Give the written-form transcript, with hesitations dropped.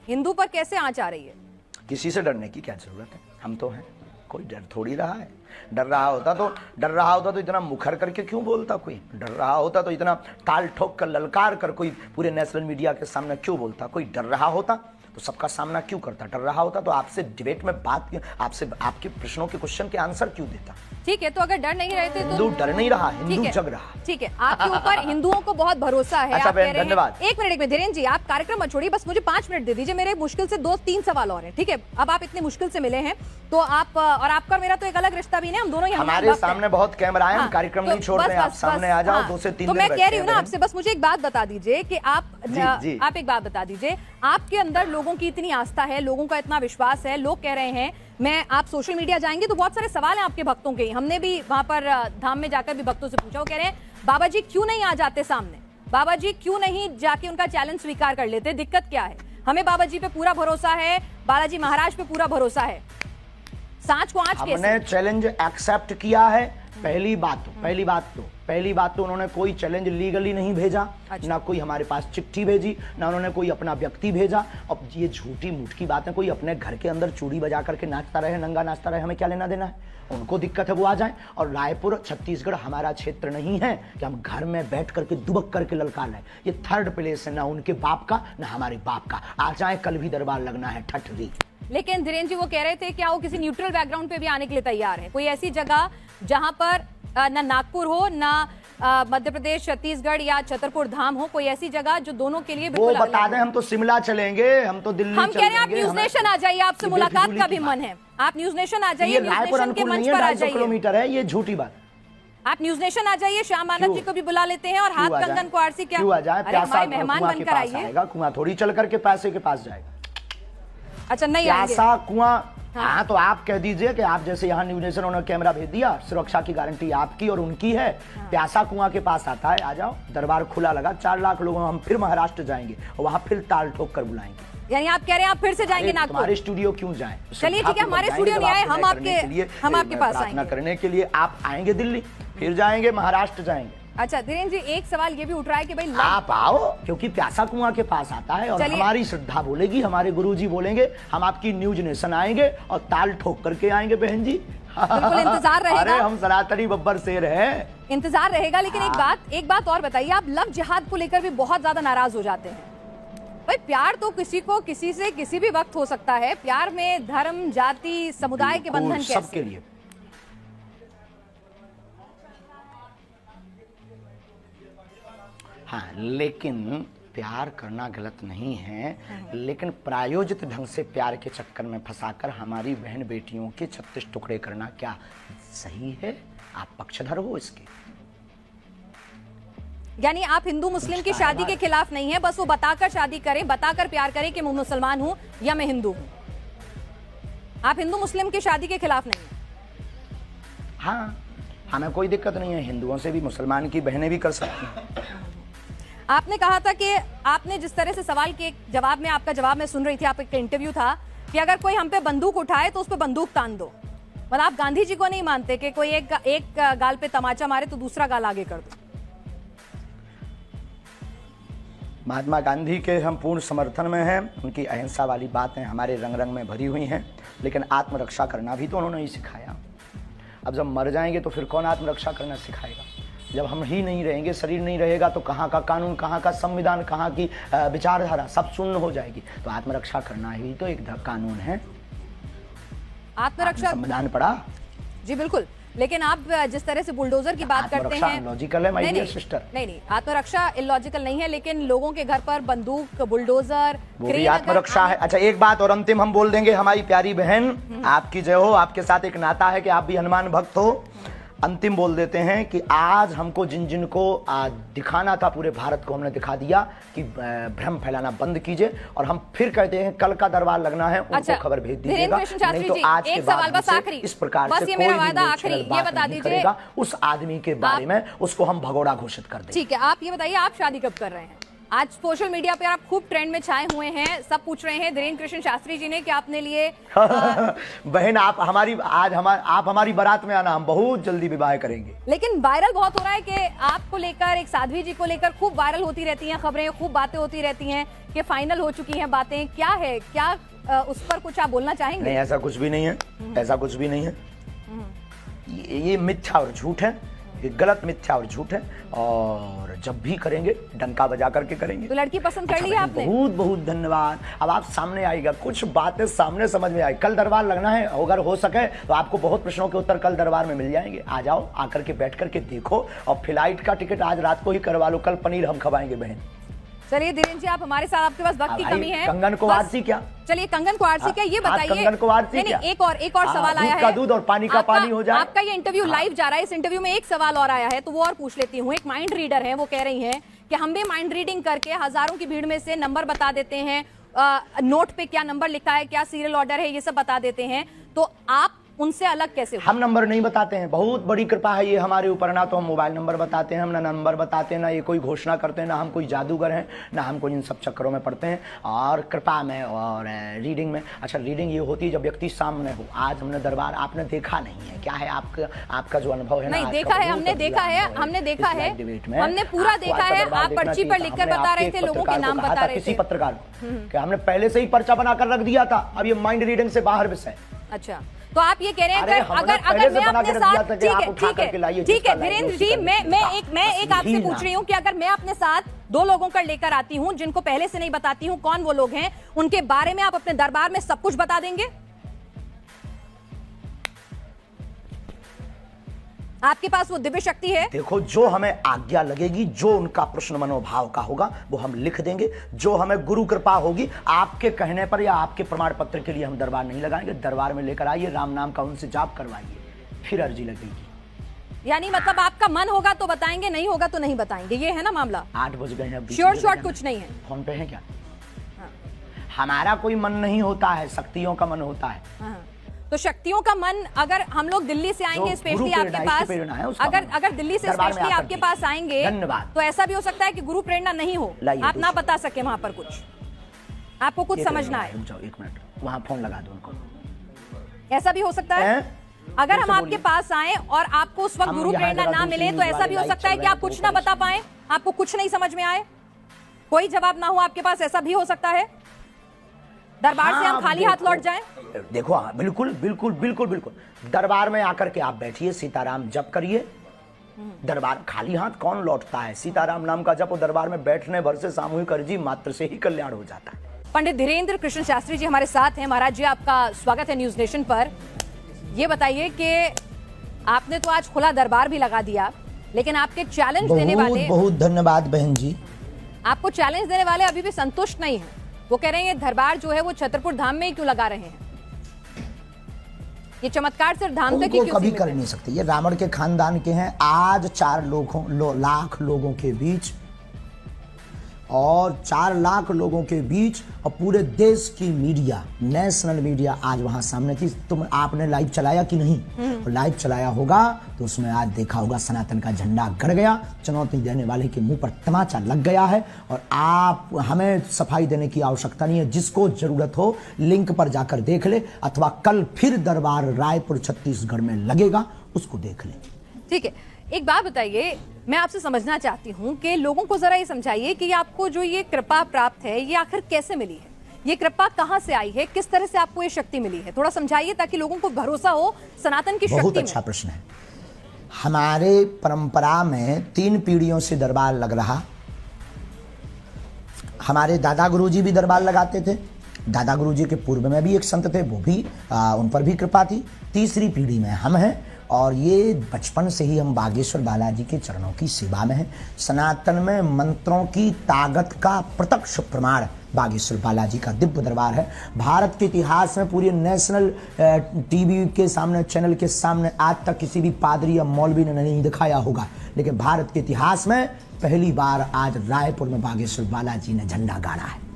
हिंदू पर कैसे आंच आ रही है? किसी से डरने की क्या जरूरत है, हम तो हैं, कोई डर थोड़ी रहा है। डर रहा होता तो इतना मुखर करके क्यों बोलता, कोई डर रहा होता तो इतना ताल ठोक कर ललकार कर कोई पूरे नेशनल मीडिया के सामने क्यों बोलता, कोई डर रहा होता तो सबका सामना क्यों करता, डर रहा होता तो आपसे डिबेट में बात, आपसे आपके प्रश्नों के क्वेश्चन के आंसर क्यों देता। ठीक है, तो अगर डर नहीं रहते तो हिंदू डर नहीं रहा, हिंदू जग रहा। ठीक है, आपके ऊपर हिंदुओं को बहुत भरोसा है। अच्छा आप कह रहे हैं, धन्यवाद। एक मिनट धीरेन्द्र जी, आप कार्यक्रम मत छोड़िए, बस मुझे 5 मिनट दे दीजिए। मेरे मुश्किल से 2-3 सवाल और हैं। ठीक है, अब आप इतने मुश्किल से मिले हैं तो आप और आपका और मेरा तो एक अलग रिश्ता भी नहीं, हम दोनों हमारे सामने बहुत कैमरा है, हम कार्यक्रम नहीं छोड़ रहे हैं, आप सामने आ जाओ। 2 से 3 तो मैं कह रही हूँ ना आपसे, बस मुझे एक बात बता दीजिए कि आप एक बात बता दीजिए, आपके अंदर लोगों की इतनी आस्था है, लोगों का इतना विश्वास है, लोग कह रहे हैं, मैं आप सोशल मीडिया जाएंगे तो बहुत सारे सवाल हैं आपके भक्तों के। हमने भी वहां पर धाम में जाकर भी भक्तों से पूछा, वो कह रहे हैं बाबा जी क्यों नहीं आ जाते सामने, बाबा जी क्यों नहीं जाके उनका चैलेंज स्वीकार कर लेते, दिक्कत क्या है? हमें बाबा जी पे पूरा भरोसा है, बालाजी महाराज पे पूरा भरोसा है, सांच को आंच कैसे? हमने चैलेंज एक्सेप्ट किया है। पहली बात तो उन्होंने कोई चैलेंज लीगली नहीं भेजा। अच्छा। ना कोई हमारे पास चिट्ठी भेजी, ना उन्होंने कोई अपना व्यक्ति भेजा। अब ये झूठी मूठी बातें, कोई अपने घर के अंदर चूड़ी बजा करके नाचता रहे, नंगा नाचता रहे, हमें क्या लेना देना है? उनको दिक्कत है वो आ जाए। और रायपुर छत्तीसगढ़ हमारा क्षेत्र नहीं है कि हम घर में बैठ करके दुबक करके ललका लें। ये 3rd प्लेस है, ना उनके बाप का ना हमारे बाप का। आ जाए, कल भी दरबार लगना है ठठरी। लेकिन धीरेन्द्र जी वो कह रहे थे क्या वो किसी न्यूट्रल बैकग्राउंड पे भी आने के लिए तैयार है? कोई ऐसी जगह जहां पर ना नागपुर हो, ना मध्य प्रदेश, छत्तीसगढ़ या छतरपुर धाम हो, कोई ऐसी जगह जो दोनों के लिए वो बता दें। हम तो शिमला चलेंगे, हम तो दिल्ली हम कह रहे हैं आप न्यूज नेशन आ जाइए, आपसे मुलाकात का भी मन है, आप न्यूज नेशन आ जाइए, न्यूज नेशन के मंच पर आ जाइए। किलोमीटर है, ये झूठी बात। आप न्यूज नेशन आ जाइए, श्याम मानव जी को भी बुला लेते हैं और हाथ कंगन को आरसी क्या क्यों आ जाए, हमारे मेहमान बनकर आइए। कुआं थोड़ी चल करके पैसे के पास जाएगा। अच्छा नहीं प्यासा कुआं। हाँ तो आप कह दीजिए कि आप जैसे यहाँ न्यूज नेशन उन्होंने कैमरा भेज दिया, सुरक्षा की गारंटी आपकी और उनकी है। प्यासा कुआं के पास आता है, आ जाओ, दरबार खुला लगा, 4 लाख लोगों, हम फिर महाराष्ट्र जाएंगे और वहाँ फिर ताल ठोक कर बुलाएंगे। यानी आप कह रहे हैं आप फिर से जाएंगे नागपुर? हमारे स्टूडियो क्यों जाएं? चलिए ठीक है, हमारे स्टूडियो नहीं आए, हम आपके पास प्रार्थना करने के लिए आप आएंगे दिल्ली, फिर जाएंगे महाराष्ट्र जाएंगे। अच्छा धीरेन्द्र जी, एक सवाल ये भी उठ रहा है कि भाई आप आओ, क्योंकि प्यासा कुआं के पास आता है और हमारी श्रद्धा बोलेगी, हमारे गुरुजी बोलेंगे, हम आपकी न्यूज नेशन आएंगे और ताल ठोक करके आएंगे बहन जी। बिल्कुल इंतजार रहेगा। अरे हम सनातनी बब्बर शेर हैं, इंतजार रहेगा। लेकिन एक बात और बताइए, आप लव जिहाद को लेकर भी बहुत ज्यादा नाराज हो जाते हैं। भाई प्यार तो किसी को किसी से किसी भी वक्त हो सकता है, प्यार में धर्म, जाति, समुदाय के बंधन कैसे? सबके लिए। हाँ, लेकिन प्यार करना गलत नहीं है, लेकिन प्रायोजित ढंग से प्यार के चक्कर में फंसाकर हमारी बहन बेटियों के 36 टुकड़े करना क्या सही है? आप पक्षधर हो इसके। यानी आप हिंदू मुस्लिम की शादी के खिलाफ नहीं है, बस वो बताकर शादी करें, बताकर प्यार करें कि मैं मुसलमान हूं या मैं हिंदू हूं। आप हिंदू मुस्लिम की शादी के खिलाफ नहीं है? हाँ, हमें कोई दिक्कत नहीं है, हिंदुओं से भी मुसलमान की बहनें भी कर सकती हैं। आपने कहा था कि आपने जिस तरह से सवाल के जवाब में, आपका जवाब मैं सुन रही थी, आपका इंटरव्यू था कि अगर कोई हम पे बंदूक उठाए तो उस पे बंदूक तान दो। मतलब आप गांधी जी को नहीं मानते कि कोई एक गाल पे तमाचा मारे तो दूसरा गाल आगे कर दो? महात्मा गांधी के हम पूर्ण समर्थन में हैं, उनकी अहिंसा वाली बातें हमारे रंग रंग में भरी हुई हैं, लेकिन आत्मरक्षा करना भी तो उन्होंने ही सिखाया। अब जब मर जाएंगे तो फिर कौन आत्मरक्षा करना सिखाएगा? जब हम ही नहीं रहेंगे, शरीर नहीं रहेगा, तो कहाँ का कानून, कहाँ का संविधान, कहाँ की विचारधारा, सब शून्य हो जाएगी। तो आत्मरक्षा करना ही तो एक कानून है। आत्मरक्षा संविधान पढ़ा? जी बिल्कुल, लेकिन आप जिस तरह से बुलडोजर की बात करते हैं, लॉजिकल है माय डियर सिस्टर। नहीं, आत्मरक्षा इलॉजिकल नहीं है, लेकिन लोगों के घर पर बंदूक, बुलडोजर, वो भी आत्मरक्षा है। अच्छा एक बात और अंतिम हम बोल देंगे, हमारी प्यारी बहन, आपकी जय हो, आपके साथ एक नाता है कि आप भी हनुमान भक्त हो। अंतिम बोल देते हैं कि आज हमको जिन जिन को दिखाना था पूरे भारत को, हमने दिखा दिया कि भ्रम फैलाना बंद कीजिए। और हम फिर कहते हैं कल का दरबार लगना है, उनको खबर भेज दीजिएगा, नहीं तो आज के बाद इस प्रकार से कोई भी बात नहीं करेगा उस आदमी के बारे में, उसको हम भगोड़ा घोषित कर देंगे। ठीक है, आप ये बताइए आप शादी कब कर रहे हैं? आज सोशल मीडिया पे आप खूब ट्रेंड में छाए हुए हैं, सब पूछ रहे हैं धीरेन्द्र कृष्ण शास्त्री जी ने कि आपने लिए बहन आप हमारी बारात में आना, हम बहुत जल्दी विवाह करेंगे। लेकिन वायरल बहुत हो रहा है कि आपको लेकर, एक साध्वी जी को लेकर खूब वायरल होती रहती हैं खबरें, खूब बातें होती रहती हैं कि फाइनल हो चुकी हैं बातें, क्या है, क्या उस पर कुछ आप बोलना चाहेंगे? नहीं, ऐसा कुछ भी नहीं है, ऐसा कुछ भी नहीं है। ये मिथ्या और झूठ है, ये गलत मिथ्या और झूठ है, और जब भी करेंगे डंका बजा करके करेंगे। तो लड़की पसंद कर ली आपने? बहुत बहुत धन्यवाद। अब आप सामने आएगा, कुछ बातें सामने समझ में आई। कल दरबार लगना है, अगर हो सके तो आपको बहुत प्रश्नों के उत्तर कल दरबार में मिल जाएंगे। आ जाओ, आकर के बैठ करके देखो, और फ्लाइट का टिकट आज रात को ही करवा लो, कल पनीर हम खवाएंगे बहन। चलिए धीरेन्द्र जी, आप हमारे साथ, आपके पास वक्त की कमी है। कंगन को आरसी क्या? चलिए कंगन को आरसी क्या, ये बताइए। कंगन को आरसी क्या? एक और सवाल आया है। दूध और पानी का पानी हो जाए। आपका ये इंटरव्यू लाइव जा रहा है, इस इंटरव्यू में एक सवाल और आया है, तो वो और पूछ लेती हूँ। एक माइंड रीडर है, वो कह रही हैं कि हम भी माइंड रीडिंग करके हजारों की भीड़ में से नंबर बता देते हैं, नोट पे क्या नंबर लिखा है, क्या सीरियल ऑर्डर है, ये सब बता देते हैं, तो आप उनसे अलग कैसे हो? हम नंबर नहीं बताते हैं, बहुत बड़ी कृपा है ये हमारे ऊपर। ना तो हम मोबाइल नंबर बताते हैं, हम ना नंबर बताते हैं, ना ये कोई घोषणा करते हैं, ना हम कोई जादूगर हैं, ना हम कोई इन सब चक्करों में पड़ते हैं। और कृपा में और रीडिंग में, अच्छा रीडिंग ये होती है जब व्यक्ति सामने हो। आज हमने दरबार, आपने देखा नहीं है, क्या है आपका जो अनुभव है? नहीं देखा है, हमने देखा है, हमने पूरा देखा है। आप पर्ची पर लिखकर बता रहे थे, लोगों के नाम बता रहे थे। किसी पत्रकार को हमने पहले से ही पर्चा बनाकर रख दिया था, अब ये माइंड रीडिंग से बाहर विषय। अच्छा, तो आप ये कह रहे हैं अगर मैं अपने साथ, ठीक है धीरेन्द्र जी, मैं एक आपसे पूछ रही हूँ कि अगर मैं अपने साथ 2 लोगों का लेकर आती हूँ जिनको पहले से नहीं बताती हूँ कौन वो लोग हैं, उनके बारे में आप अपने दरबार में सब कुछ बता देंगे? आपके पास वो दिव्य शक्ति है? देखो, जो हमें आज्ञा लगेगी, जो उनका प्रश्न मनोभाव का होगा, वो हम लिख देंगे। जो हमें गुरु कृपा होगी, आपके कहने पर या आपके प्रमाण पत्र के लिए हम दरबार नहीं लगाएंगे। दरबार में लेकर आइए, राम नाम का उनसे जाप करवाइए, फिर अर्जी लगेगी। यानी मतलब आपका मन होगा तो बताएंगे, नहीं होगा तो नहीं बताएंगे, ये है ना मामला? 8 बज गए हैं, श्योर कुछ नहीं है। फोन पे है क्या? हमारा कोई मन नहीं होता है, शक्तियों का मन होता है। तो शक्तियों का मन, अगर हम लोग दिल्ली से आएंगे स्पेशली आपके पास, अगर दिल्ली से स्पेशली आपके पास आएंगे, तो ऐसा भी हो सकता है कि गुरु प्रेरणा नहीं हो, आप ना बता सके वहां पर कुछ, आपको कुछ समझना है। 1 मिनट, वहां फोन लगा दो उनको। ऐसा भी हो सकता है अगर हम आपके पास आए और आपको उस वक्त गुरु प्रेरणा ना मिले, तो ऐसा भी हो सकता है कि आप कुछ ना बता पाए, आपको कुछ नहीं समझ में आए, कोई जवाब ना हो आपके पास, ऐसा भी हो सकता है। दरबार से हम खाली हाथ लौट जाएं? देखो, बिल्कुल बिल्कुल बिल्कुल बिल्कुल। दरबार में आकर के आप बैठिए, सीताराम जप करिए। दरबार खाली हाथ कौन लौटता है? सीताराम नाम का जप दरबार में बैठने भर से सामूहिक अर्जी मात्र से ही कल्याण हो जाता है। पंडित धीरेन्द्र कृष्ण शास्त्री जी हमारे साथ हैं। महाराज जी, आपका स्वागत है न्यूज नेशन पर। ये बताइए कि आपने तो आज खुला दरबार भी लगा दिया, लेकिन आपके चैलेंज देने वाले, बहुत धन्यवाद बहन जी, आपको चैलेंज देने वाले अभी भी संतुष्ट नहीं है। वो कह रहे हैं दरबार जो है वो छतरपुर धाम में ही क्यों लगा रहे हैं, ये चमत्कार सिर्फ धाम तक ही क्यों कभी कर नहीं सकते। ये रावण के खानदान के हैं। आज 4 लाख लोगों के बीच, और 4 लाख लोगों के बीच, और पूरे देश की मीडिया, नेशनल मीडिया आज वहां सामने थी। तुम आपने लाइव चलाया कि नहीं? लाइव चलाया होगा तो उसमें आज देखा होगा सनातन का झंडा गड़ गया, चुनौती देने वाले के मुंह पर तमाचा लग गया है। और आप, हमें सफाई देने की आवश्यकता नहीं है। जिसको जरूरत हो लिंक पर जाकर देख ले, अथवा कल फिर दरबार रायपुर छत्तीसगढ़ में लगेगा, उसको देख ले। ठीक है, एक बात बताइए, मैं आपसे समझना चाहती हूँ कि लोगों को जरा ये समझाइए कि आपको जो ये कृपा प्राप्त है, ये आखिर कैसे मिली है? ये कृपा कहाँ से आई है? किस तरह से आपको ये शक्ति मिली है? थोड़ा समझाइए ताकि लोगों को भरोसा हो सनातन की शक्ति में। बहुत अच्छा प्रश्न है। हमारे परंपरा में 3 पीढ़ियों से दरबार लग रहा। हमारे दादा गुरुजी भी दरबार लगाते थे। दादा गुरुजी के पूर्व में भी एक संत थे, वो भी उन पर भी कृपा थी। तीसरी पीढ़ी में हम हैं, और ये बचपन से ही हम बागेश्वर बालाजी के चरणों की सेवा में हैं। सनातन में मंत्रों की ताकत का प्रत्यक्ष प्रमाण बागेश्वर बालाजी का दिव्य दरबार है। भारत के इतिहास में पूरे नेशनल टीवी के सामने, चैनल के सामने आज तक किसी भी पादरी या मौलवी ने नहीं दिखाया होगा, लेकिन भारत के इतिहास में पहली बार आज रायपुर में बागेश्वर बालाजी ने झंडा गाड़ा है।